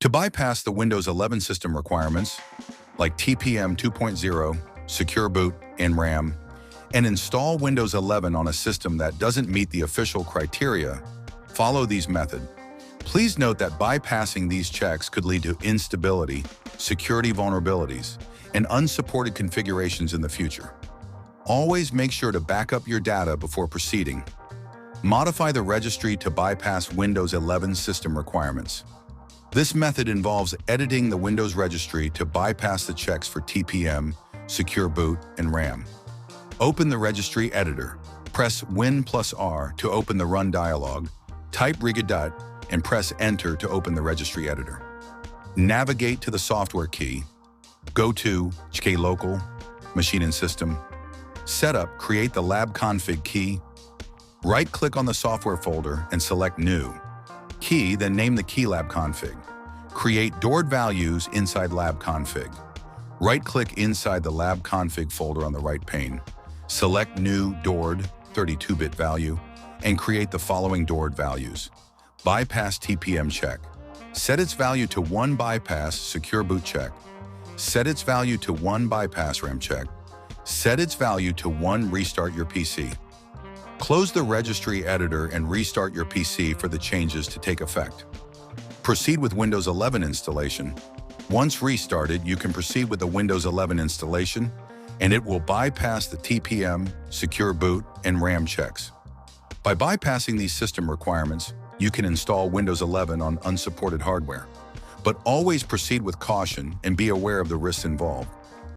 To bypass the Windows 11 system requirements, like TPM 2.0, Secure Boot, and RAM, and install Windows 11 on a system that doesn't meet the official criteria, follow these methods. Please note that bypassing these checks could lead to instability, security vulnerabilities, and unsupported configurations in the future. Always make sure to back up your data before proceeding. Modify the registry to bypass Windows 11 system requirements. This method involves editing the Windows registry to bypass the checks for TPM, Secure Boot, and RAM. Open the registry editor. Press Win+R to open the Run dialog. Type regedit and press Enter to open the registry editor. Navigate to the software key. Go to HK Local, Machine and System. Setup, create the lab config key. Right-click on the software folder and select New. Key, then name the key lab config. Create doored values inside lab config. Right-click inside the lab config folder on the right pane. Select New Doored 32-bit value and create the following doored values. Bypass TPM check. Set its value to 1 bypass Secure Boot check. Set its value to 1 bypass RAM check. Set its value to 1 restart your PC. Close the registry editor and restart your PC for the changes to take effect. Proceed with Windows 11 installation. Once restarted, you can proceed with the Windows 11 installation, and it will bypass the TPM, Secure Boot, and RAM checks. By bypassing these system requirements, you can install Windows 11 on unsupported hardware. But always proceed with caution and be aware of the risks involved.